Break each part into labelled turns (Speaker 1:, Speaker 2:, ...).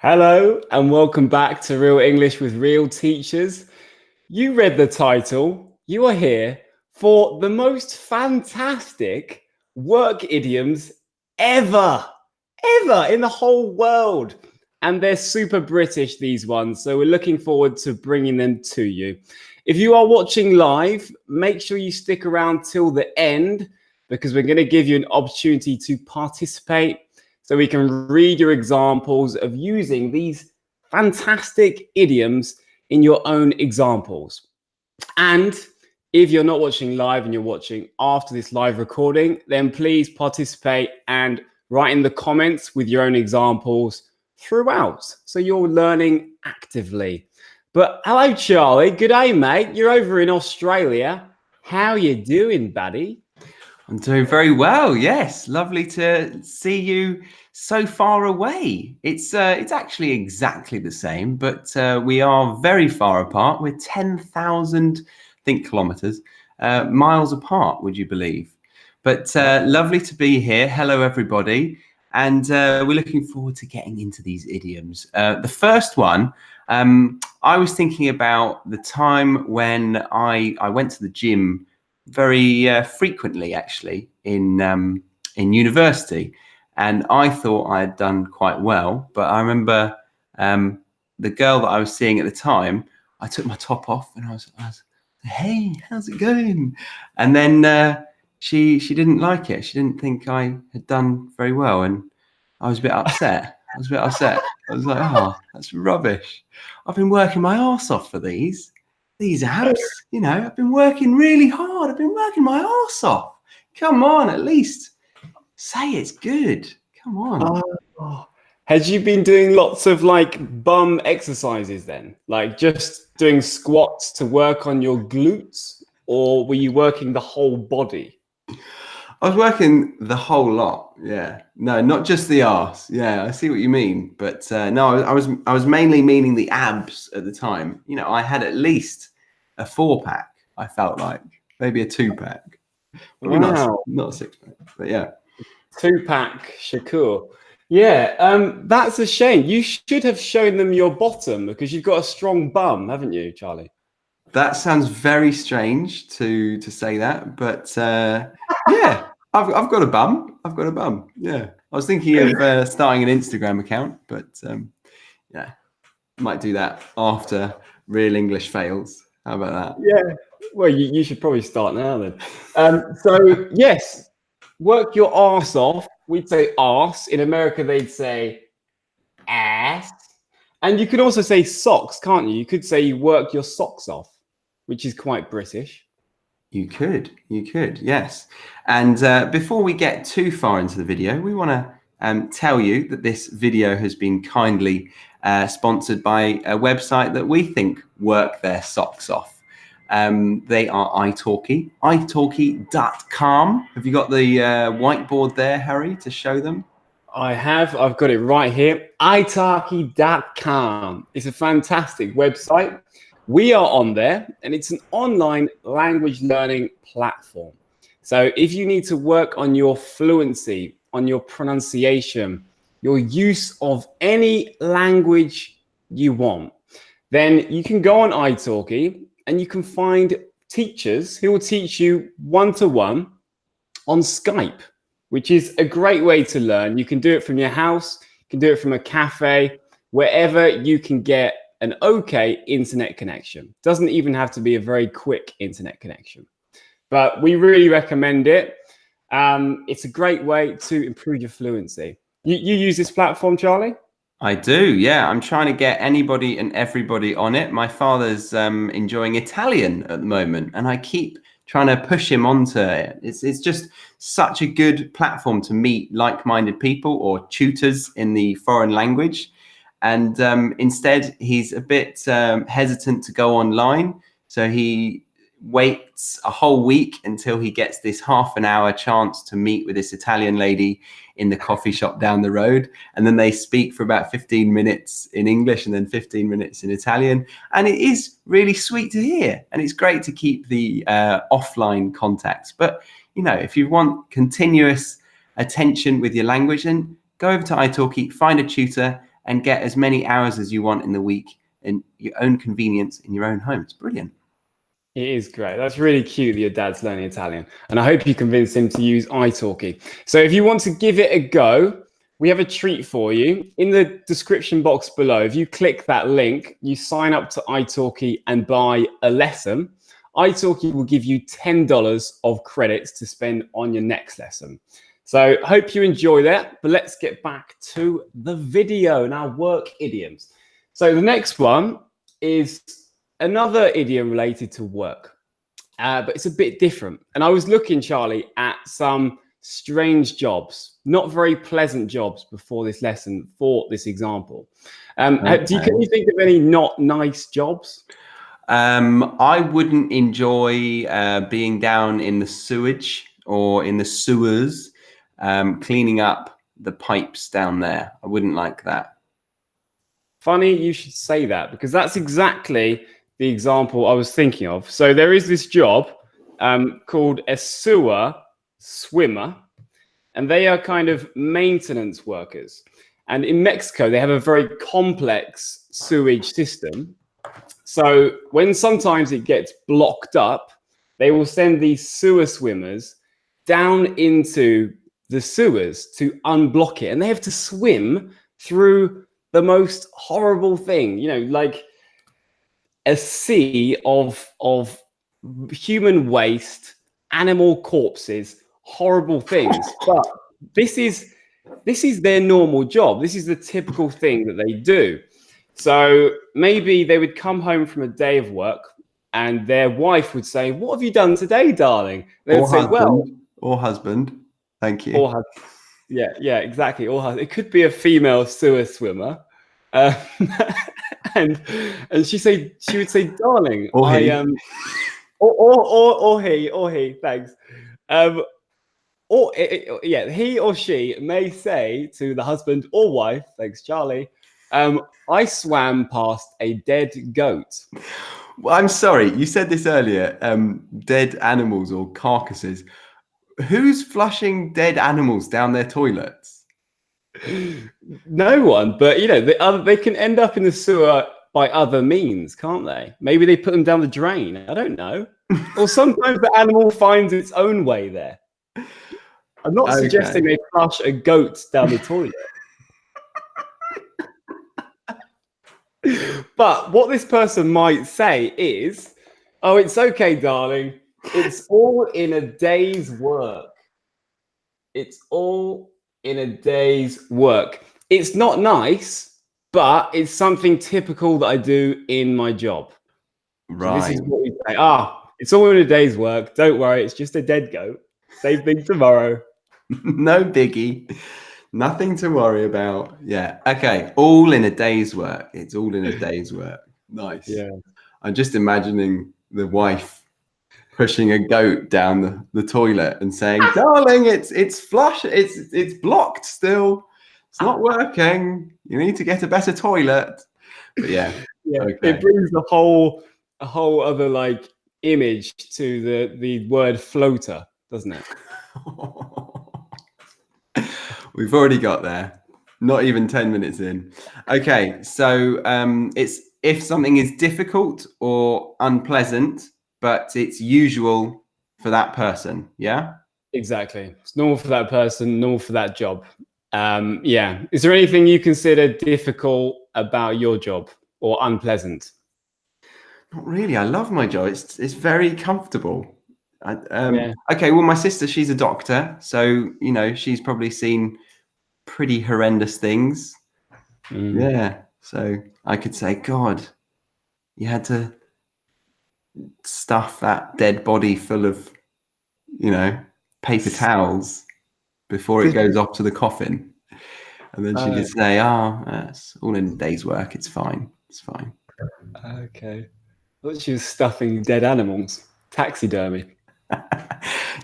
Speaker 1: Hello and welcome back to Real English with Real Teachers. You read the title. You are here for the most fantastic work idioms ever in the whole world. And they're super British, these ones. So we're looking forward to bringing them to you. If you are watching live, make sure you stick around till the end because we're going to give you an opportunity to participate so we can read your examples of using these fantastic idioms in your own examples. And if you're not watching live and you're watching after this live recording, then please participate and write in the comments with your own examples throughout. So you're learning actively. But hello, Charlie. Good day, mate. You're over in Australia. How you doing, buddy?
Speaker 2: I'm doing very well. Yes, lovely to see you so far away. It's actually exactly the same, but we are very far apart. We're 10,000, I think, kilometers, miles apart. Would you believe? But lovely to be here. Hello, everybody, and we're looking forward to getting into these idioms. The first one, I was thinking about the time when I went to the gym very frequently, actually, in university, and I thought I had done quite well. But I remember the girl that I was seeing at the time, I took my top off and I was hey, how's it going? And then she didn't like it. She didn't think I had done very well, and I was a bit upset. I was like, oh, that's rubbish. I've been working my arse off for these abs, you know. I've been working really hard. I've been working my arse off. Come on, at least say it's good. Come on.
Speaker 1: Oh. Has you been doing lots of like bum exercises then? Like just doing squats to work on your glutes, or were you working the whole body?
Speaker 2: I was working the whole lot. Yeah, no, not just the arse. Yeah, I see what you mean. But no, I was mainly meaning the abs at the time. You know, I had at least a 4-pack. I felt like maybe a 2-pack, probably
Speaker 1: Wow.
Speaker 2: not a 6-pack. But yeah,
Speaker 1: 2-pack Shakur. Yeah, that's a shame. You should have shown them your bottom because you've got a strong bum, haven't you, Charlie?
Speaker 2: that sounds very strange to say that, but yeah, I've got a bum. I've got a bum. Yeah, I was thinking of starting an Instagram account, but yeah, might do that after Real English fails. How about that?
Speaker 1: Yeah. Well, you should probably start now then. So yes, work your arse off. We'd say arse. In America, they'd say ass. And you could also say socks, can't you? You could say you work your socks off, which is quite British.
Speaker 2: You could, yes. And before we get too far into the video, we want to tell you that this video has been kindly sponsored by a website that we think work their socks off. They are italki, italki.com. Have you got the whiteboard there, Harry, to show them?
Speaker 1: I've got it right here. italki.com. It's a fantastic website. We are on there, and it's an online language learning platform. So if you need to work on your fluency, on your pronunciation, your use of any language you want, then you can go on italki and you can find teachers who will teach you one-to-one on Skype, which is a great way to learn. You can do it from your house, you can do it from a cafe, wherever you can get an okay internet connection. Doesn't even have to be a very quick internet connection, but we really recommend it. It's a great way to improve your fluency. You use this platform, Charlie?
Speaker 2: I do, yeah. I'm trying to get anybody and everybody on it. My father's enjoying Italian at the moment, and I keep trying to push him onto it. It's just such a good platform to meet like-minded people or tutors in the foreign language. And instead, he's a bit hesitant to go online. So he waits a whole week until he gets this half-an-hour chance to meet with this Italian lady in the coffee shop down the road. And then they speak for about 15 minutes in English and then 15 minutes in Italian. And it is really sweet to hear. And it's great to keep the offline contacts. But, you know, if you want continuous attention with your language, then go over to italki, find a tutor, and get as many hours as you want in the week in your own convenience in your own home. It's brilliant.
Speaker 1: It is great. That's really cute that your dad's learning Italian. And I hope you convince him to use italki. So if you want to give it a go, we have a treat for you. In the description box below, if you click that link, you sign up to italki and buy a lesson. italki will give you $10 of credits to spend on your next lesson. So hope you enjoy that, but let's get back to the video and our work idioms. So the next one is another idiom related to work, but it's a bit different. And I was looking, Charlie, at some strange jobs, not very pleasant jobs before this lesson for this example. Can you think of any not nice jobs?
Speaker 2: I wouldn't enjoy being down in the sewage or in the sewers, cleaning up the pipes down there. I wouldn't like that.
Speaker 1: Funny you should say that, because that's exactly the example I was thinking of. So there is this job called a sewer swimmer, and they are kind of maintenance workers. And in Mexico, they have a very complex sewage system. So when sometimes it gets blocked up, they will send these sewer swimmers down into the sewers to unblock it. And they have to swim through the most horrible thing, you know, like a sea of human waste, animal corpses, horrible things. But this is their normal job. This is the typical thing that they do. So maybe they would come home from a day of work and their wife would say, "What have you done today, darling?" They would say,
Speaker 2: or husband. Thank you.
Speaker 1: Or husband. Yeah, exactly. Or husband. It could be a female sewer swimmer. And she would say, "Darling,
Speaker 2: or he.
Speaker 1: Or he, thanks." He or she may say to the husband or wife, "Thanks, Charlie, I swam past a dead goat."
Speaker 2: Well, I'm sorry, you said this earlier, dead animals or carcasses. Who's flushing dead animals down their toilets?
Speaker 1: No one, but you know, they can end up in the sewer by other means, can't they? Maybe they put them down the drain. I don't know. Or sometimes the animal finds its own way there. I'm not suggesting they flush a goat down the toilet. But what this person might say is, "Oh, it's okay, darling. It's all in a day's work. It's all in a day's work. It's not nice, but it's something typical that I do in my job."
Speaker 2: Right.
Speaker 1: So this is what we say. It's all in a day's work. Don't worry. It's just a dead goat. Same thing tomorrow.
Speaker 2: No biggie. Nothing to worry about. Yeah. Okay. All in a day's work. It's all in a day's work. Nice.
Speaker 1: Yeah.
Speaker 2: I'm just imagining the wife pushing a goat down the toilet and saying, "Darling, it's flush. It's blocked still. It's not working. You need to get a better toilet." But yeah. Okay.
Speaker 1: It brings a whole other like image to the word floater, doesn't it?
Speaker 2: We've already got there. Not even 10 minutes in. Okay, so it's if something is difficult or unpleasant, but it's usual for that person. Yeah.
Speaker 1: Exactly. It's normal for that person, normal for that job. Yeah. Is there anything you consider difficult about your job or unpleasant?
Speaker 2: Not really. I love my job. It's very comfortable.
Speaker 1: Yeah.
Speaker 2: Okay. Well, my sister, she's a doctor, so you know she's probably seen pretty horrendous things. Yeah. So I could say, God, you had to stuff that dead body full of, you know, paper towels before it goes off to the coffin. And then she could say, it's all in a day's work. It's fine. It's fine.
Speaker 1: Okay. I thought she was stuffing dead animals. Taxidermy.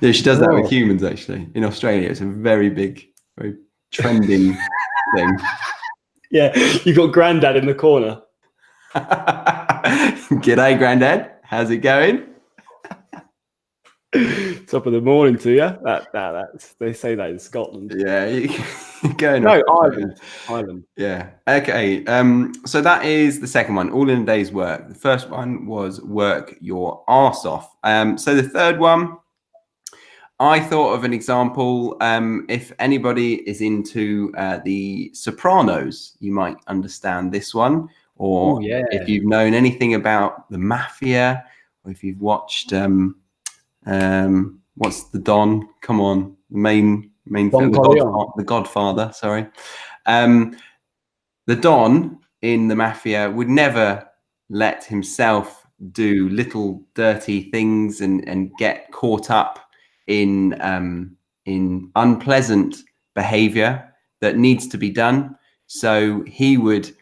Speaker 2: Yeah, she does that with humans, actually. In Australia, it's a very big, very trending thing.
Speaker 1: Yeah, you got Grandad in the corner.
Speaker 2: G'day, Grandad. How's it going?
Speaker 1: Top of the morning to you. That's they say that in Scotland.
Speaker 2: Yeah, you're going
Speaker 1: No,
Speaker 2: off.
Speaker 1: Ireland.
Speaker 2: Yeah. Okay. So that is the second one, all in a day's work. The first one was work your arse off. So the third one, I thought of an example. If anybody is into the Sopranos, you might understand this one. Or
Speaker 1: yeah.
Speaker 2: if you've known anything about the mafia, or if you've watched what's the Don? Come on, the main
Speaker 1: Don Corleone.
Speaker 2: the Godfather. Sorry, the Don in the mafia would never let himself do little dirty things and get caught up in unpleasant behavior that needs to be done. So he would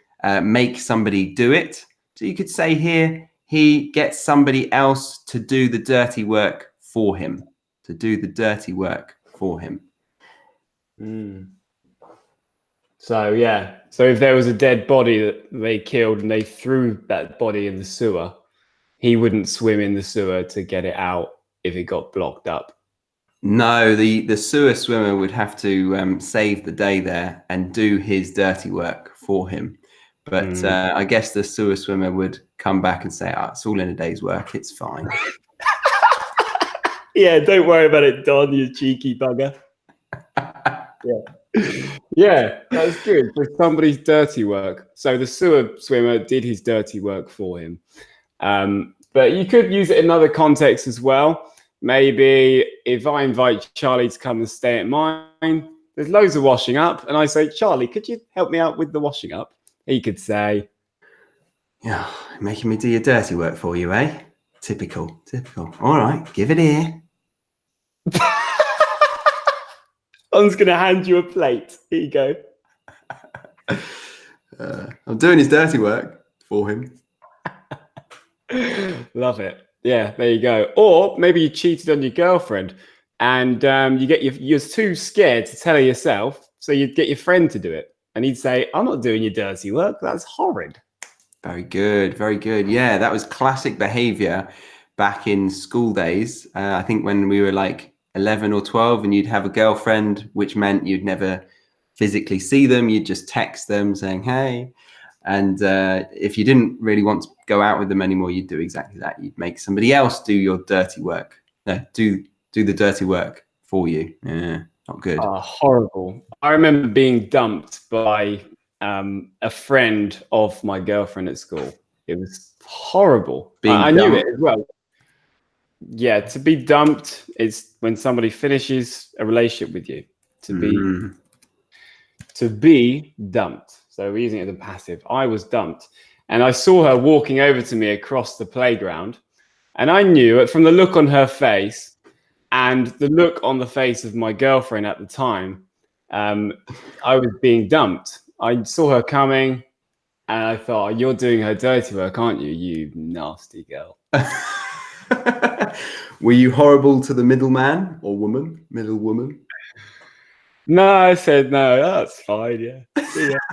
Speaker 2: make somebody do it. So you could say here, he gets somebody else to do the dirty work for him, to do the dirty work for him.
Speaker 1: So yeah, so if there was a dead body that they killed and they threw that body in the sewer, he wouldn't swim in the sewer to get it out if it got blocked up.
Speaker 2: No, the sewer swimmer would have to save the day there and do his dirty work for him. But I guess the sewer swimmer would come back and say, it's all in a day's work. It's fine.
Speaker 1: Yeah, don't worry about it, Don, you cheeky bugger. Yeah, that's good. For somebody's dirty work. So the sewer swimmer did his dirty work for him. But you could use it in other contexts as well. Maybe if I invite Charlie to come and stay at mine, there's loads of washing up. And I say, Charlie, could you help me out with the washing up? He could say,
Speaker 2: yeah, making me do your dirty work for you, eh? Typical. All right, give it here.
Speaker 1: I'm just going to hand you a plate. Here you go.
Speaker 2: I'm doing his dirty work for him.
Speaker 1: Love it. Yeah, there you go. Or maybe you cheated on your girlfriend and you're too scared to tell her yourself. So you'd get your friend to do it. And he'd say, I'm not doing your dirty work. That's horrid.
Speaker 2: Very good. Very good. Yeah, that was classic behavior back in school days. I think when we were like 11 or 12 and you'd have a girlfriend, which meant you'd never physically see them. You'd just text them saying, hey. And if you didn't really want to go out with them anymore, you'd do exactly that. You'd make somebody else do your dirty work. No, do the dirty work for you. Yeah, not good.
Speaker 1: Horrible. I remember being dumped by a friend of my girlfriend at school. It was horrible. I knew it as well. Yeah, to be dumped is when somebody finishes a relationship with you. To be dumped. So we're using it as a passive. I was dumped. And I saw her walking over to me across the playground. And I knew it from the look on her face and the look on the face of my girlfriend at the time. I was being dumped. I saw her coming and I thought, you're doing her dirty work, aren't you? You nasty girl.
Speaker 2: Were you horrible to the middleman or woman? Middle woman?
Speaker 1: No, I said no. That's fine. Yeah.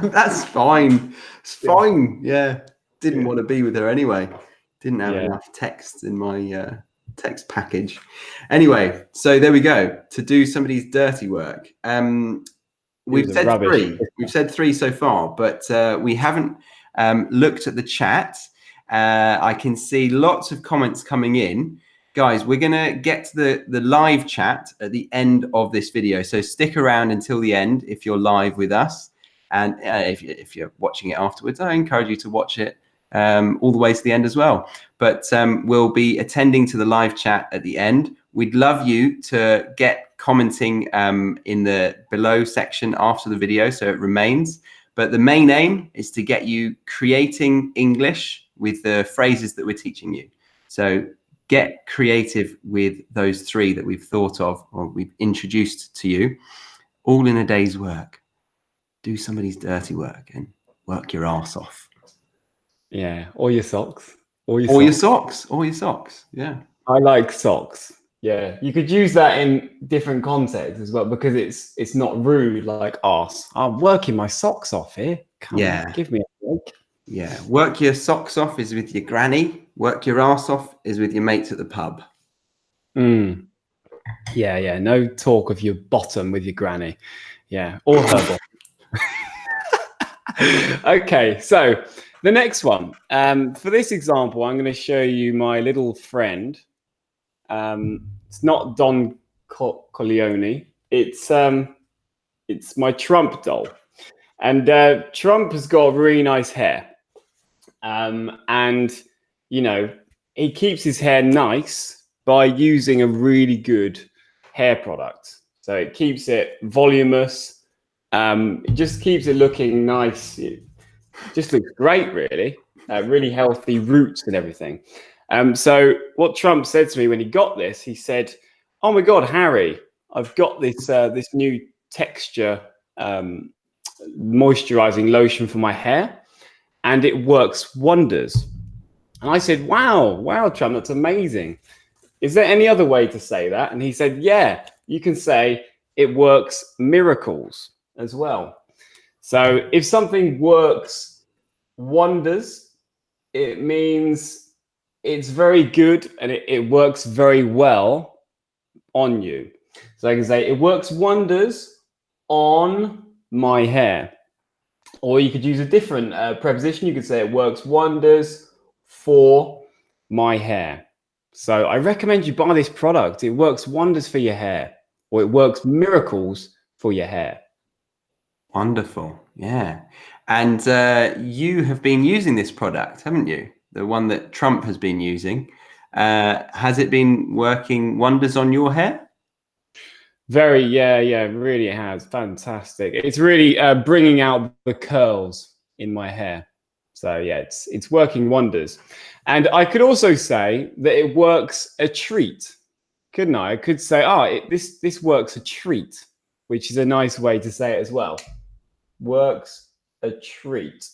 Speaker 2: That's fine. It's fine. Yeah. Didn't want to be with her anyway. Didn't have enough text in my text package. Anyway, so there we go. To do somebody's dirty work. We've said three. We've said three so far, but we haven't looked at the chat. I can see lots of comments coming in. Guys, we're going to get to the live chat at the end of this video. So stick around until the end if you're live with us. And if you're watching it afterwards, I encourage you to watch it all the way to the end as well. But we'll be attending to the live chat at the end. We'd love you to get commenting in the below section after the video, so it remains. But the main aim is to get you creating English with the phrases that we're teaching you. So get creative with those three that we've thought of or we've introduced to you. All in a day's work. Do somebody's dirty work and work your arse off.
Speaker 1: Yeah, or your socks.
Speaker 2: Or your socks. Yeah.
Speaker 1: I like socks. Yeah, you could use that in different contexts as well because it's not rude like arse. I'm working my socks off here. Come on, give me a break.
Speaker 2: Yeah, work your socks off is with your granny. Work your arse off is with your mates at the pub.
Speaker 1: Yeah. No talk of your bottom with your granny. Yeah, or her bottom. Okay, so the next one. For this example, I'm going to show you my little friend. It's not Don Corleone. It's my Trump doll, and Trump has got really nice hair. And you know, he keeps his hair nice by using a really good hair product. So it keeps it voluminous. It just keeps it looking nice. It just looks great, really. Really healthy roots and everything. So what Trump said to me when he got this, he said, "Oh my God, Harry, I've got this this new texture moisturizing lotion for my hair, and it works wonders." And I said, wow, Trump, that's amazing. Is there any other way to say that? And he said, yeah, you can say it works miracles as well. So if something works wonders, it means it's very good and it works very well on you. So I can say it works wonders on my hair. Or you could use a different preposition. You could say it works wonders for my hair. So I recommend you buy this product. It works wonders for your hair, or it works miracles for your hair.
Speaker 2: Wonderful. Yeah. And you have been using this product, haven't you? The one that Trump has been using. Has it been working wonders on your hair?
Speaker 1: Very, yeah, really it has. Fantastic. It's really bringing out the curls in my hair. So yeah, it's working wonders. And I could also say that it works a treat, couldn't I? I could say, this works a treat, which is a nice way to say it as well. Works a treat.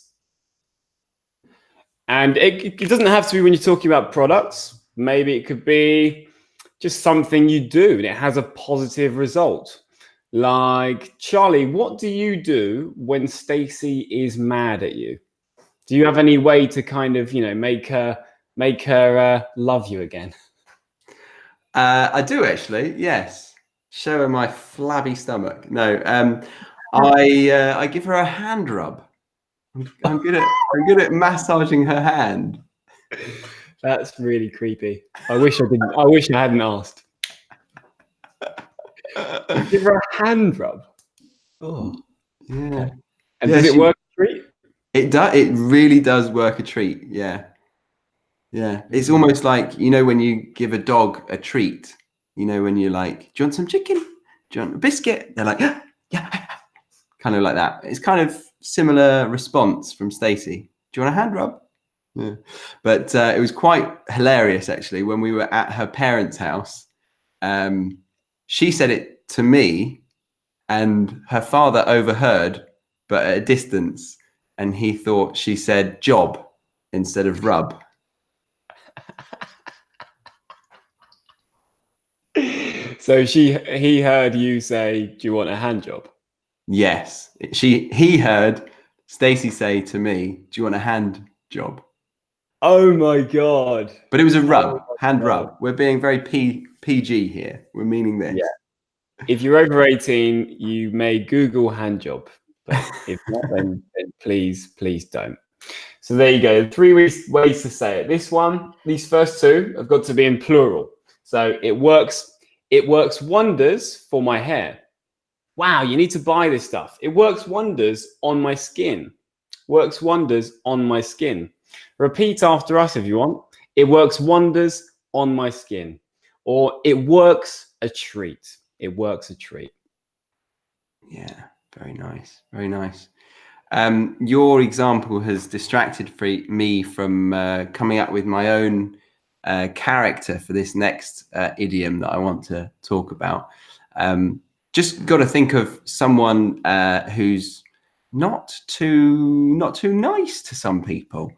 Speaker 1: And it doesn't have to be when you're talking about products. Maybe it could be just something you do and it has a positive result. Like, Charlie, what do you do when Stacy is mad at you? Do you have any way to kind of, make her love you again?
Speaker 2: I do actually, yes. Show her my flabby stomach. No, I give her a hand rub. I'm good at massaging her hand.
Speaker 1: That's really creepy. I wish I hadn't asked. You give her a hand rub. Oh,
Speaker 2: yeah.
Speaker 1: Okay. And does it work a treat?
Speaker 2: It does. It really does work a treat. Yeah. Yeah. It's almost like, when you give a dog a treat, when you're like, do you want some chicken? Do you want a biscuit? They're like, yeah, kind of like that. It's kind of similar response from Stacey. Do you want a hand rub? Yeah. But it was quite hilarious, actually, when we were at her parents' house. She said it to me and her father overheard, but at a distance. And he thought she said job instead of rub.
Speaker 1: So he heard you say, "Do you want a hand job?"
Speaker 2: Yes, he heard Stacey say to me, "Do you want a hand job?"
Speaker 1: Oh my God!
Speaker 2: But it was a rub, hand rub. We're being very PG here. We're meaning this.
Speaker 1: Yeah. If you're over 18, you may Google hand job, but if not, then please don't. So there you go. 3 ways to say it. These first two have got to be in plural. So it works wonders for my hair. Wow, you need to buy this stuff. It works wonders on my skin. Works wonders on my skin. Repeat after us if you want. It works wonders on my skin. Or it works a treat. It works a treat.
Speaker 2: Yeah, very nice. Very nice. Your example has distracted me from coming up with my own character for this next idiom that I want to talk about. Just got to think of someone who's not too nice to some people.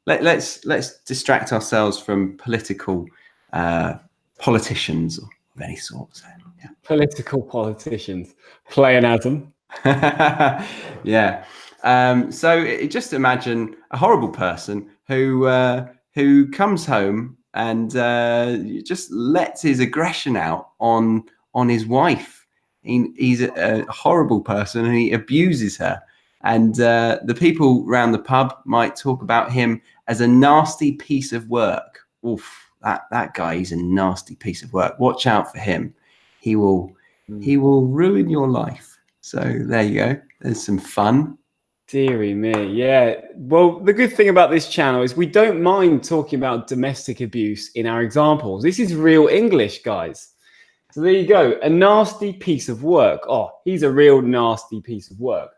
Speaker 2: Let's distract ourselves from politicians of any sort. So, yeah.
Speaker 1: Political politicians. Pleonasm.
Speaker 2: Yeah. So just imagine a horrible person who comes home and just lets his aggression out on his wife. He's a horrible person, and he abuses her. And the people around the pub might talk about him as a nasty piece of work. Oof, that guy, he's a nasty piece of work. Watch out for him. He will ruin your life. So there you go. There's some fun.
Speaker 1: Deary me, yeah. Well, the good thing about this channel is we don't mind talking about domestic abuse in our examples. This is real English, guys. So there you go. A nasty piece of work. Oh, he's a real nasty piece of work.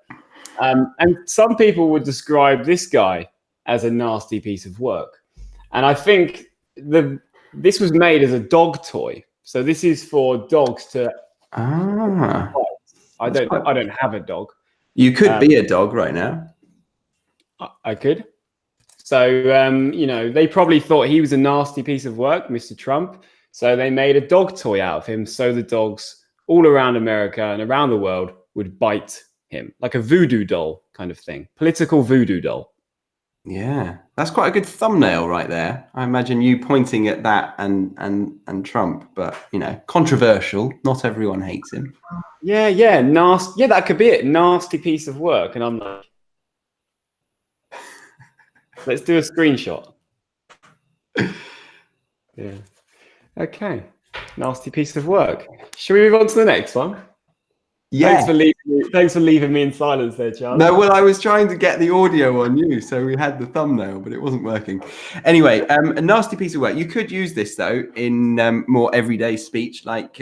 Speaker 1: And some people would describe this guy as a nasty piece of work. And I think this was made as a dog toy. So this is for dogs to.
Speaker 2: Ah,
Speaker 1: I don't have a dog.
Speaker 2: you could be a dog right now.
Speaker 1: I could. So you know, they probably thought he was a nasty piece of work, Mr. Trump. So they made a dog toy out of him, so the dogs all around America and around the world would bite him, like a voodoo doll kind of thing, political voodoo doll.
Speaker 2: Yeah, that's quite a good thumbnail right there. I imagine you pointing at that and Trump, but you know, controversial. Not everyone hates him.
Speaker 1: Yeah, nasty. Yeah, that could be it. Nasty piece of work. And I'm like, let's do a screenshot. Yeah. Okay. Nasty piece of work. Should we move on to the next one?
Speaker 2: Yeah.
Speaker 1: Thanks for leaving me in silence there, Charlie.
Speaker 2: No, well, I was trying to get the audio on you, so we had the thumbnail, but it wasn't working. Anyway, a nasty piece of work. You could use this, though, in more everyday speech. Like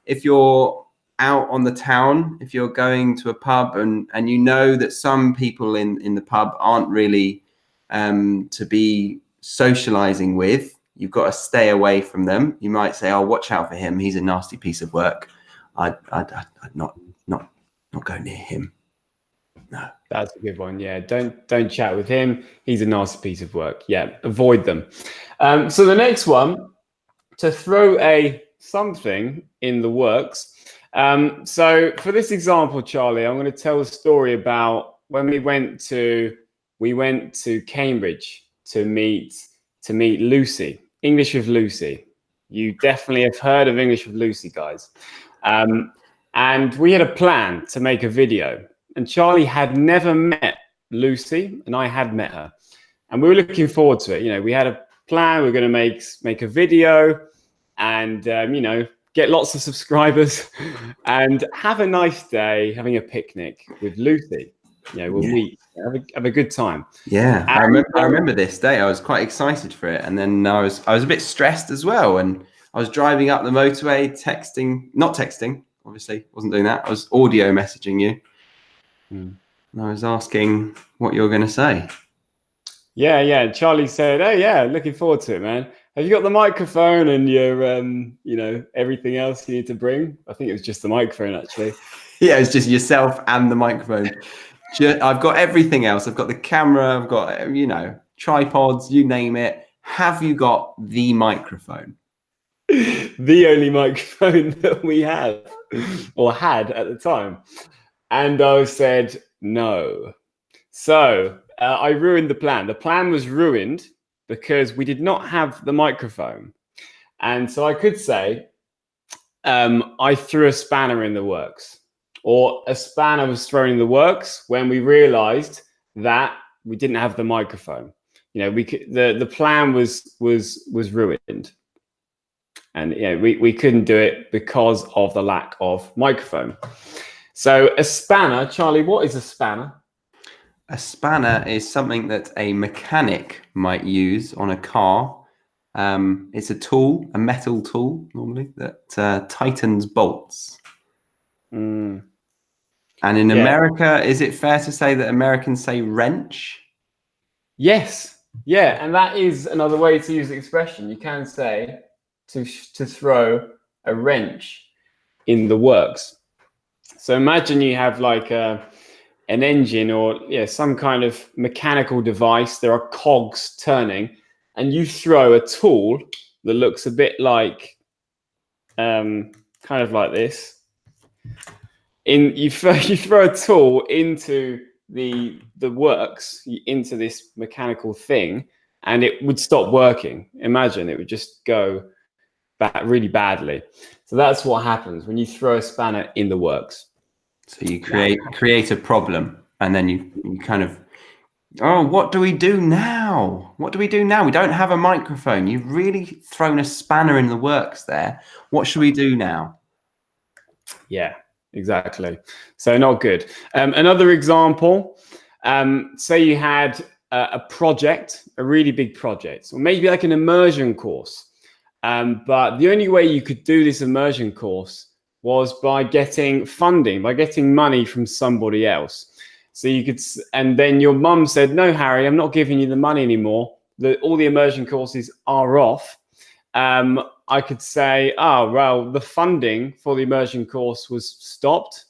Speaker 2: if you're out on the town, if you're going to a pub and you know that some people in the pub aren't really to be socializing with, you've got to stay away from them. You might say, oh, watch out for him. He's a nasty piece of work. I'd not go near him. No,
Speaker 1: that's a good one. Yeah, don't chat with him. He's a nasty piece of work. Yeah, avoid them. So the next one, to throw a something in the works. So for this example, Charlie, I'm going to tell a story about when we went to Cambridge to meet Lucy. English with Lucy. You definitely have heard of English with Lucy, guys. And we had a plan to make a video. And Charlie had never met Lucy, and I had met her. And we were looking forward to it. You know, we had a plan. We were going to make a video and, you know, get lots of subscribers and have a nice day having a picnic with Lucy. You know, we'll meet, have a good time.
Speaker 2: Yeah, and I remember this day. I was quite excited for it. And then I was a bit stressed as well. And I was driving up the motorway, not texting, obviously, wasn't doing that. I was audio messaging you. And I was asking what you're going to say.
Speaker 1: Yeah. Charlie said, "Oh yeah, looking forward to it, man. Have you got the microphone and your, you know, everything else you need to bring?" I think it was just the microphone, actually.
Speaker 2: Yeah, it's just yourself and the microphone. I've got everything else. I've got the camera. I've got, you know, tripods. You name it. Have you got the microphone?
Speaker 1: The only microphone that we have or had at the time. And I said no. So I ruined the plan. The plan was ruined because we did not have the microphone. And so I could say I threw a spanner in the works, or a spanner was thrown in the works when we realized that we didn't have the microphone. You know, the plan was ruined. And you know, we couldn't do it because of the lack of microphone. So a spanner, Charlie, what is a spanner?
Speaker 2: A spanner is something that a mechanic might use on a car. It's a tool, a metal tool normally, that tightens bolts. And in America, is it fair to say that Americans say wrench?
Speaker 1: Yes. Yeah, and that is another way to use the expression. You can say to throw a wrench in the works. So imagine you have like an engine or some kind of mechanical device. There are cogs turning, and you throw a tool that looks a bit like, kind of like this. You throw a tool into the works, into this mechanical thing, and it would stop working. Imagine, it would just go back really badly. So that's what happens when you throw a spanner in the works.
Speaker 2: So you create a problem, and then you kind of, oh, what do we do now? What do we do now? We don't have a microphone. You've really thrown a spanner in the works there. What should we do now?
Speaker 1: Yeah, exactly. So not good. Another example, say you had a project, a really big project, or maybe like an immersion course. But the only way you could do this immersion course was by getting funding, by getting money from somebody else. So you could, and then your mum said, no, Harry, I'm not giving you the money anymore. All the immersion courses are off. I could say, oh, well, the funding for the immersion course was stopped,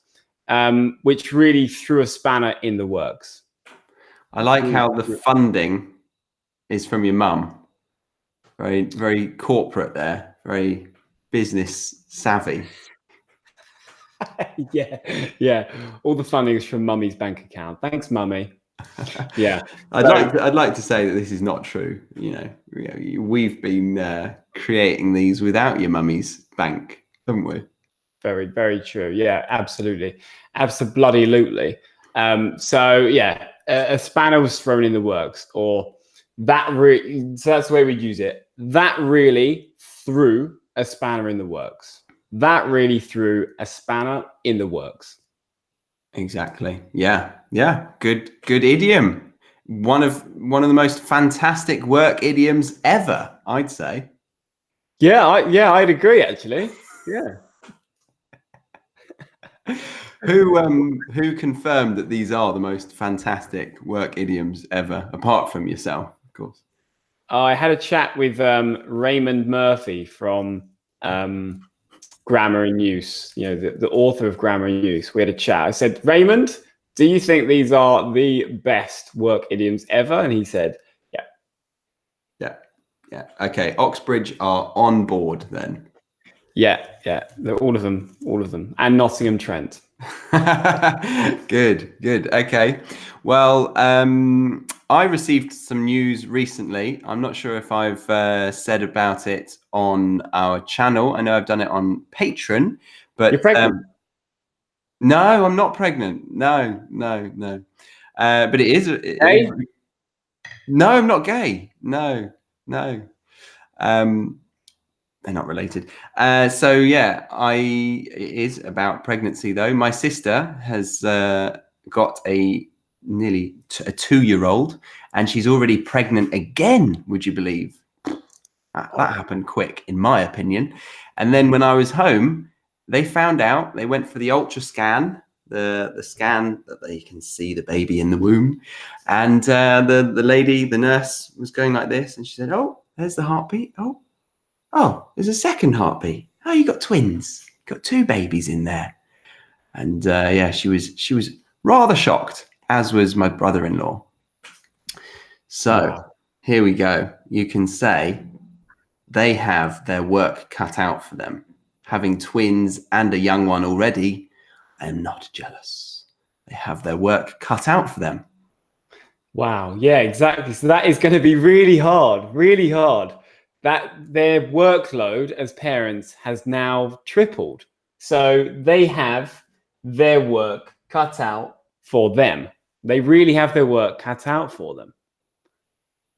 Speaker 1: which really threw a spanner in the works.
Speaker 2: I like how the funding is from your mum. Very, very corporate there, very business savvy.
Speaker 1: yeah. All the funding is from mummy's bank account. Thanks, mummy. Yeah.
Speaker 2: I'd like to say that this is not true. We've been creating these without your mummy's bank, haven't we?
Speaker 1: Very, very true. Yeah, absolutely. Absolutely. So yeah, a spanner was thrown in the works, or that so that's the way we use it. That really threw a spanner in the works. That really threw a spanner in the works.
Speaker 2: Exactly. Yeah. Good idiom. One of the most fantastic work idioms ever, I'd say.
Speaker 1: Yeah, I'd agree actually. Yeah.
Speaker 2: Who confirmed that these are the most fantastic work idioms ever, apart from yourself, of course?
Speaker 1: I had a chat with Raymond Murphy from Grammar in Use, the author of Grammar in Use. We had a chat. I said, Raymond, do you think these are the best work idioms ever? And he said,
Speaker 2: yeah. Okay, Oxbridge are on board then.
Speaker 1: Yeah. All of them, and Nottingham Trent.
Speaker 2: Good. Okay. Well, I received some news recently. I'm not sure if I've said about it on our channel. I know I've done it on Patreon, but
Speaker 1: you're pregnant.
Speaker 2: No, I'm not pregnant. No. But it is.
Speaker 1: Gay?
Speaker 2: No, I'm not gay. No. They're not related. So yeah, it is about pregnancy though. My sister has got nearly a 2-year-old, and she's already pregnant again. Would you believe? That happened quick, in my opinion. And then when I was home, they found out. They went for the ultra scan, the scan that they can see the baby in the womb, and the lady, the nurse, was going like this, and she said, "Oh, there's the heartbeat. Oh, there's a second heartbeat. Oh, you got twins. Got 2 babies in there." And yeah, she was rather shocked, as was my brother-in-law. So Here we go. You can say they have their work cut out for them. Having twins and a young one already, I am not jealous. They have their work cut out for them.
Speaker 1: Wow. Yeah, exactly. So that is going to be really hard. That their workload as parents has now tripled. So they have their work cut out for them. They really have their work cut out for them.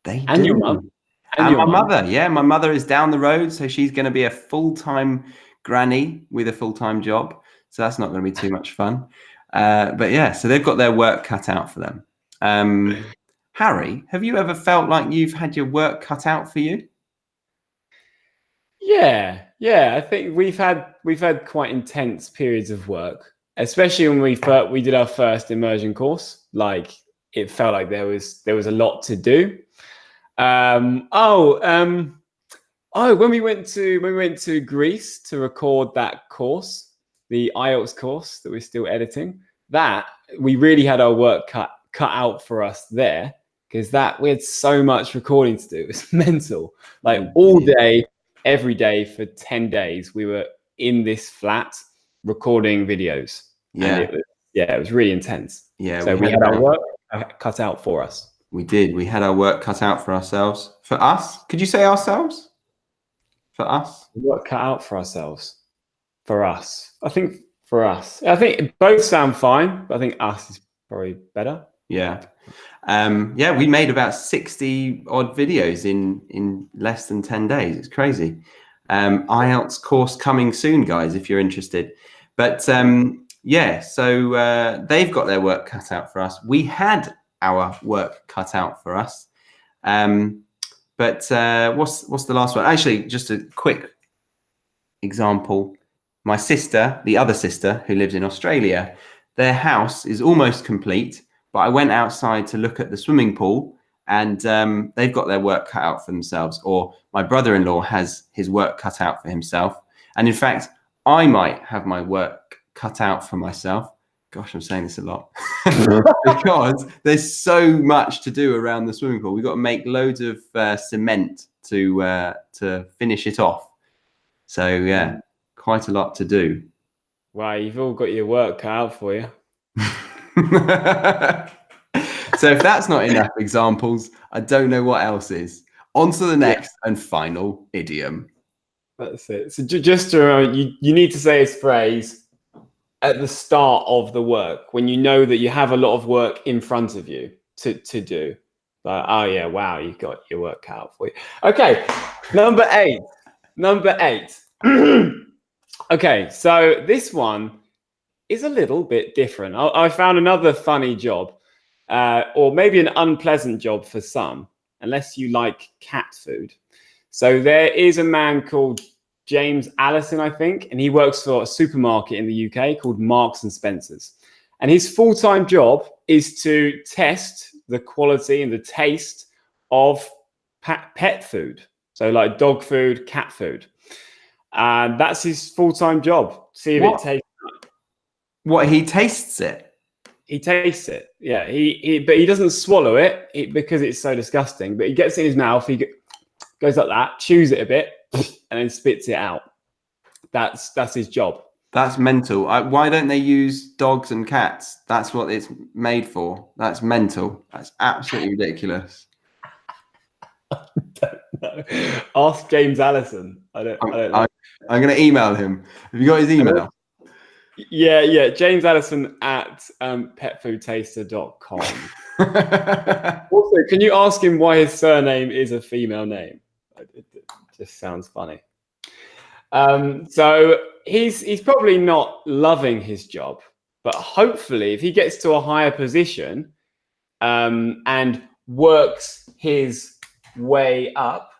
Speaker 2: They
Speaker 1: and
Speaker 2: do.
Speaker 1: Your mum.
Speaker 2: And my mother. Yeah, my mother is down the road, so she's going to be a full-time granny with a full-time job. So that's not going to be too much fun. But yeah, so they've got their work cut out for them. Harry, have you ever felt like you've had your work cut out for you?
Speaker 1: Yeah. I think we've had quite intense periods of work, especially when we did our first immersion course. Like, it felt like there was a lot to do. When we went to Greece to record that course, the IELTS course that we're still editing, that we really had our work cut out for us there, because we had so much recording to do. It was mental. Like, all day, every day for 10 days, we were in this flat recording videos.
Speaker 2: Yeah.
Speaker 1: And it was really intense.
Speaker 2: Yeah.
Speaker 1: So we had our work cut out for us.
Speaker 2: We did. We had our work cut out for ourselves. For us? Could you say ourselves? For us?
Speaker 1: Work cut out for ourselves. For us. I think for us. I think both sound fine, but I think us is probably better.
Speaker 2: Yeah. Yeah, we made about 60 odd videos in less than 10 days. It's crazy. IELTS course coming soon, guys, if you're interested. But yeah, so they've got their work cut out for us. We had our work cut out for us. But what's the last one? Actually, just a quick example. My sister, the other sister who lives in Australia, their house is almost complete, but I went outside to look at the swimming pool, and they've got their work cut out for themselves. Or my brother-in-law has his work cut out for himself. And in fact, I might have my work cut out for myself. Gosh, I'm saying this a lot. Because there's so much to do around the swimming pool. We've got to make loads of cement to finish it off. So yeah, quite a lot to do.
Speaker 1: Wow, you've all got your work cut out for you.
Speaker 2: So if that's not enough examples, I don't know what else is. On to the next and final idiom.
Speaker 1: That's it. So just to remember, you need to say this phrase at the start of the work when you know that you have a lot of work in front of you to do. Like, oh yeah, wow, you've got your work cut out for you. Okay, number eight. Okay, so this one is a little bit different. I found another funny job, or maybe an unpleasant job for some, unless you like cat food. So there is a man called James Allison, I think, and he works for a supermarket in the UK called Marks and Spencer's. And his full-time job is to test the quality and the taste of pet food. So like dog food, cat food. And that's his full-time job. See if it tastes.
Speaker 2: What, he tastes it?
Speaker 1: He tastes it. Yeah. But he doesn't swallow it because it's so disgusting. But he gets it in his mouth. He goes like that, chews it a bit, and then spits it out. That's his job.
Speaker 2: That's mental. Why don't they use dogs and cats? That's what it's made for. That's mental. That's absolutely ridiculous.
Speaker 1: I don't know. Ask James Allison. I don't know.
Speaker 2: I'm going to email him. Have you got his email?
Speaker 1: Yeah. James Allison at petfoodtaster.com. Also, can you ask him why his surname is a female name? It just sounds funny. So he's probably not loving his job, but hopefully if he gets to a higher position and works his way up,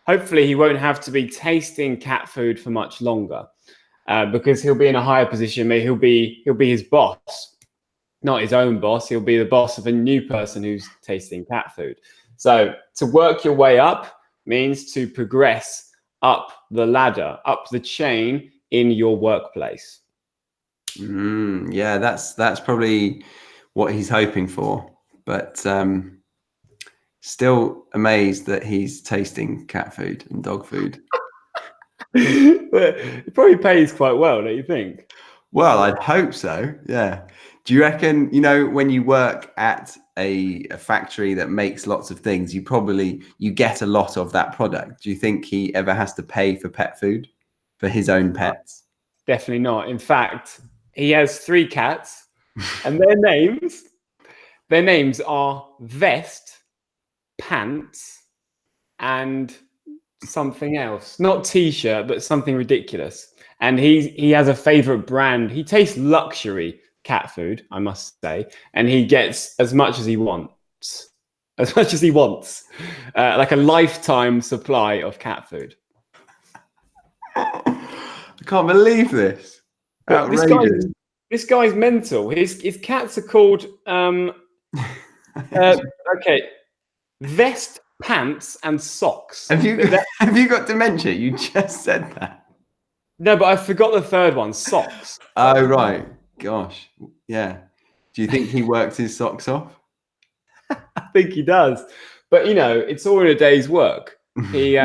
Speaker 1: hopefully he won't have to be tasting cat food for much longer, because he'll be in a higher position. Maybe he'll be his boss, not his own boss. He'll be the boss of a new person who's tasting cat food. So to work your way up means to progress up the ladder, up the chain in your workplace.
Speaker 2: Yeah, that's probably what he's hoping for. But still amazed that he's tasting cat food and dog food.
Speaker 1: But it probably pays quite well, don't you think?
Speaker 2: Well, I'd hope so. Yeah. Do you reckon, when you work at a factory that makes lots of things, you get a lot of that product? Do you think he ever has to pay for pet food for his own pets?
Speaker 1: Definitely not. In fact, he has 3 cats, and their names are Vest, Pants, and something else. Not T-shirt, but something ridiculous. And he has a favorite brand. He tastes luxury cat food, I must say, and he gets as much as he wants. Like a lifetime supply of cat food.
Speaker 2: I can't believe this. Outrageous.
Speaker 1: This guy's mental. His cats are called okay, Vest, Pants, and Socks.
Speaker 2: Have you got dementia? You just said that.
Speaker 1: No, but I forgot the third one. Socks.
Speaker 2: Oh right. Gosh. Yeah. Do you think he works his socks off?
Speaker 1: I think he does. But it's all in a day's work. He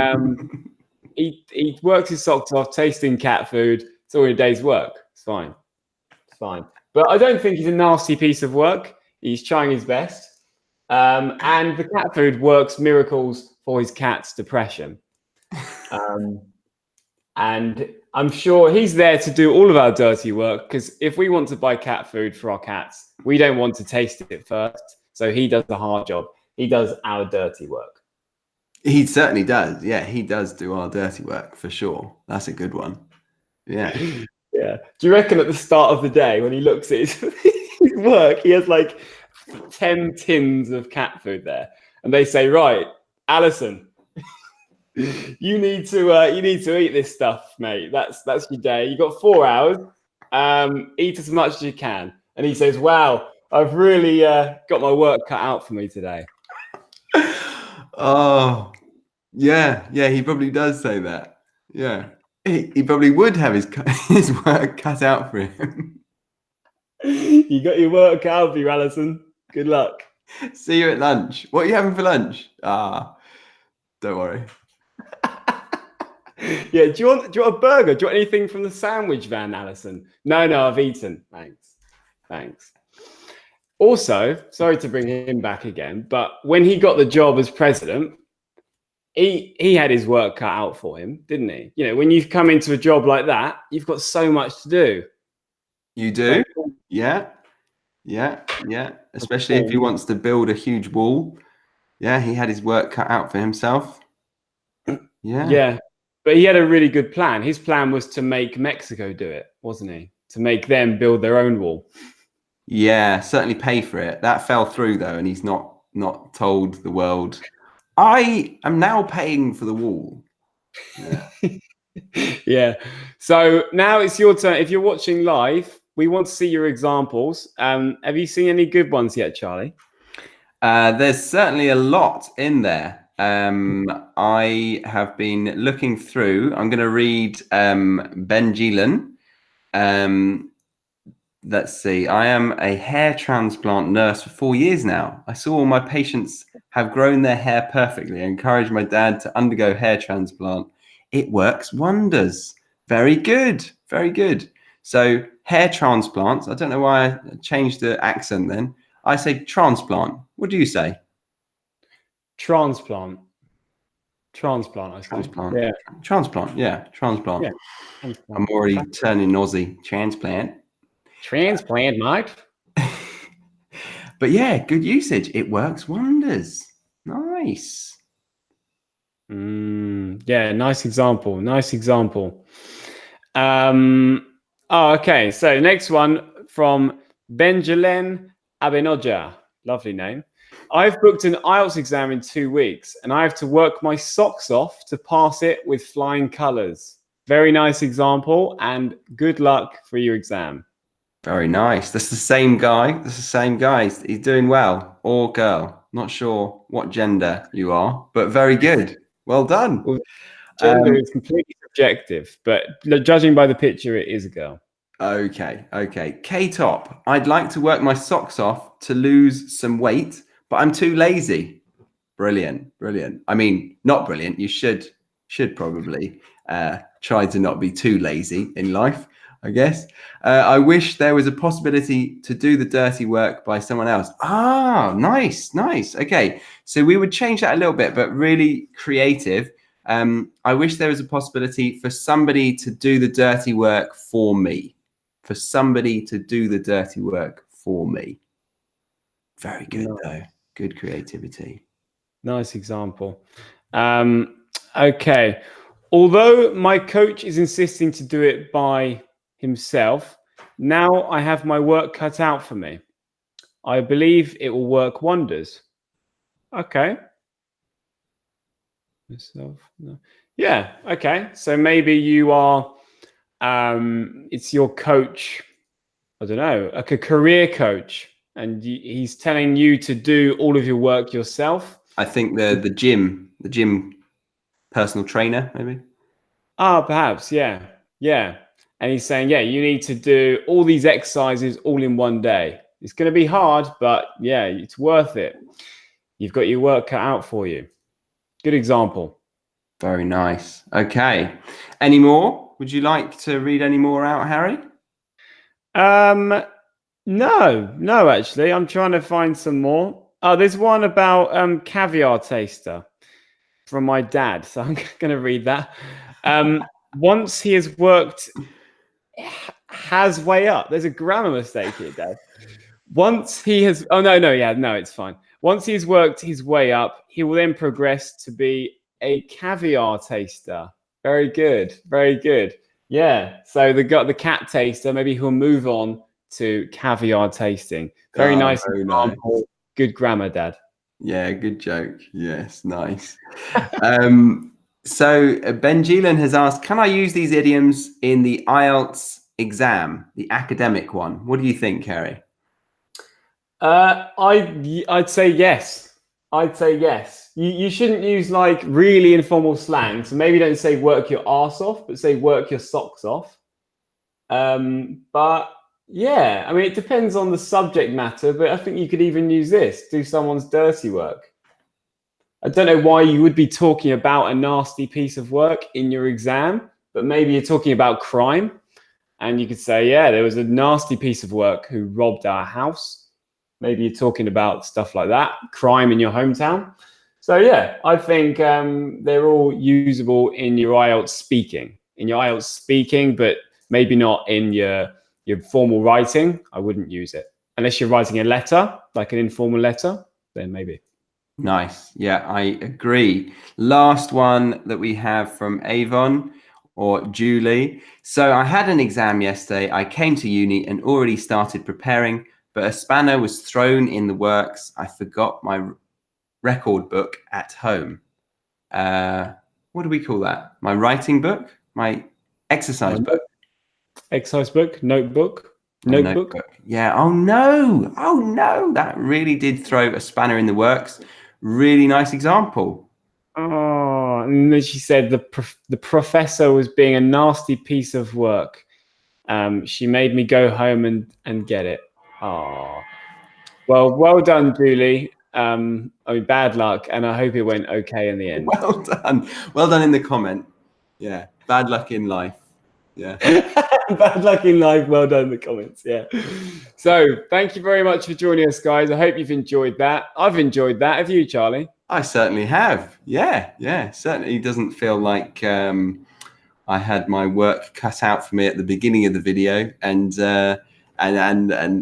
Speaker 1: works his socks off tasting cat food. It's all in a day's work. It's fine. But I don't think he's a nasty piece of work. He's trying his best. And the cat food works miracles for his cat's depression. And I'm sure he's there to do all of our dirty work, because if we want to buy cat food for our cats, we don't want to taste it first. So he does the hard job. He does our dirty work.
Speaker 2: He certainly does. Yeah, he does do our dirty work for sure. That's a good one. Yeah.
Speaker 1: Yeah. Do you reckon at the start of the day when he looks at his work, he has like 10 tins of cat food there, and they say, right, Alison, you need to eat this stuff, mate. That's your day. You got 4 hours. Eat as much as you can. And he says, wow, I've really got my work cut out for me today.
Speaker 2: Oh, yeah. Yeah, he probably does say that. Yeah. He probably would have his work cut out for him.
Speaker 1: You got your work cut out for you, Alison. Good luck.
Speaker 2: See you at lunch. What are you having for lunch? Don't worry.
Speaker 1: Yeah, do you want a burger? Do you want anything from the sandwich van, Alison? No, I've eaten. Thanks. Also, sorry to bring him back again, but when he got the job as president, he had his work cut out for him, didn't he? You know, when you've come into a job like that, you've got so much to do.
Speaker 2: You do? Yeah. Especially if he wants to build a huge wall. Yeah, he had his work cut out for himself. Yeah.
Speaker 1: But he had a really good plan. His plan was to make Mexico do it, wasn't he? To make them build their own wall.
Speaker 2: Yeah, certainly pay for it. That fell through though, and he's not told the world, I am now paying for the wall. Yeah.
Speaker 1: Yeah. So now it's your turn. If you're watching live, we want to see your examples. Have you seen any good ones yet, Charlie?
Speaker 2: There's certainly a lot in there. I have been looking through. I'm going to read Ben Geelan. Let's see. I am a hair transplant nurse for 4 years now. I saw all my patients have grown their hair perfectly. I encouraged my dad to undergo hair transplant. It works wonders. Very good. Very good. So hair transplants. I don't know why I changed the accent then. I say transplant. What do you say?
Speaker 1: Transplant. I suppose.
Speaker 2: Transplant.
Speaker 1: Yeah.
Speaker 2: Transplant. Yeah. Transplant.
Speaker 1: Yeah.
Speaker 2: I'm already turning Aussie. Transplant.
Speaker 1: Transplant, mate.
Speaker 2: But yeah, good usage. It works wonders. Nice.
Speaker 1: Yeah, nice example. Okay, so next one from Benjalen Abenoja. Lovely name. I've booked an IELTS exam in 2 weeks, and I have to work my socks off to pass it with flying colours. Very nice example, and good luck for your exam.
Speaker 2: Very nice. That's the same guy. He's doing well. Or girl. Not sure what gender you are, but very good. Well done.
Speaker 1: Well, gender is completely subjective, but judging by the picture, it is a girl.
Speaker 2: Okay. K-Top. I'd like to work my socks off to lose some weight, but I'm too lazy. Brilliant. I mean, not brilliant. You should probably try to not be too lazy in life, I guess. I wish there was a possibility to do the dirty work by someone else. Nice. Okay, so we would change that a little bit, but really creative. I wish there was a possibility for somebody to do the dirty work for me. Very good, though. Good creativity.
Speaker 1: Nice example. Okay. Although my coach is insisting to do it by himself, now I have my work cut out for me. I believe it will work wonders. Okay. Yeah. Okay. So maybe you are, it's your coach, I don't know, like a career coach, and he's telling you to do all of your work yourself.
Speaker 2: I think the gym personal trainer, maybe.
Speaker 1: Perhaps, yeah. And he's saying, yeah, you need to do all these exercises all in one day. It's going to be hard, but yeah, it's worth it. You've got your work cut out for you. Good example.
Speaker 2: Very nice. Okay. Any more? Would you like to read any more out, Harry?
Speaker 1: No, actually, I'm trying to find some more. Oh, there's one about caviar taster from my dad, so I'm going to read that. Once he has worked, has way up. There's a grammar mistake here, Dad. Once he has, oh no, it's fine. Once he's worked his way up, he will then progress to be a caviar taster. Very good, very good. Yeah. So the cat taster. Maybe he'll move on to caviar tasting. Very
Speaker 2: Oh,
Speaker 1: nice
Speaker 2: very
Speaker 1: example.
Speaker 2: nice.
Speaker 1: Good grammar, Dad.
Speaker 2: Yeah, good joke. Yes, nice. So Ben Geelan has asked, can I use these idioms in the IELTS exam, the academic one? What do you think, Kerry?
Speaker 1: I'd say yes. I'd say yes. You shouldn't use like really informal slang. So maybe don't say work your arse off, but say work your socks off. But yeah, I mean, it depends on the subject matter, but I think you could even use this, do someone's dirty work. I don't know why you would be talking about a nasty piece of work in your exam, but maybe you're talking about crime. And you could say, yeah, there was a nasty piece of work who robbed our house. Maybe you're talking about stuff like that, crime in your hometown. So yeah, I think they're all usable in your IELTS speaking, but maybe not in your formal writing. I wouldn't use it. Unless you're writing a letter, like an informal letter, then maybe.
Speaker 2: Nice. Yeah, I agree. Last one that we have from Avon or Julie. So I had an exam yesterday. I came to uni and already started preparing, but a spanner was thrown in the works. I forgot my record book at home. What do we call that? My writing book? My exercise book?
Speaker 1: Exercise book, notebook.
Speaker 2: Yeah. Oh no. That really did throw a spanner in the works. Really nice example.
Speaker 1: Oh, and then she said the professor was being a nasty piece of work. She made me go home and get it. Oh, well done, Julie. I mean, bad luck, and I hope it went okay in the end.
Speaker 2: Well done. Well done in the comment. Yeah. Bad luck in life. Yeah.
Speaker 1: Bad luck in life. Well done in the comments. Yeah. So thank you very much for joining us, guys. I hope you've enjoyed that. I've enjoyed that. Have you, Charlie?
Speaker 2: I certainly have. Yeah. Certainly doesn't feel like I had my work cut out for me at the beginning of the video, and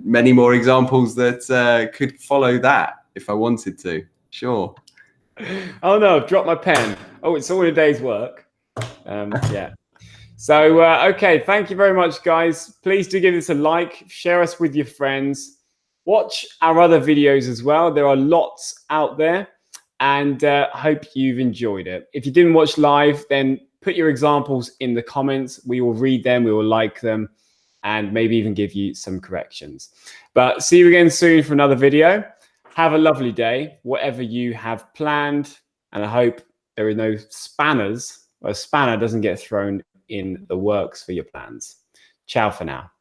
Speaker 2: many more examples that could follow that if I wanted to. Sure.
Speaker 1: Oh no, I've dropped my pen. Oh, it's all a day's work. Yeah. So, okay, thank you very much, guys. Please do give us a like, share us with your friends. Watch our other videos as well. There are lots out there, and hope you've enjoyed it. If you didn't watch live, then put your examples in the comments. We will read them, we will like them, and maybe even give you some corrections. But see you again soon for another video. Have a lovely day, whatever you have planned, and I hope there are no spanners, or a spanner doesn't get thrown in the works for your plans. Ciao for now.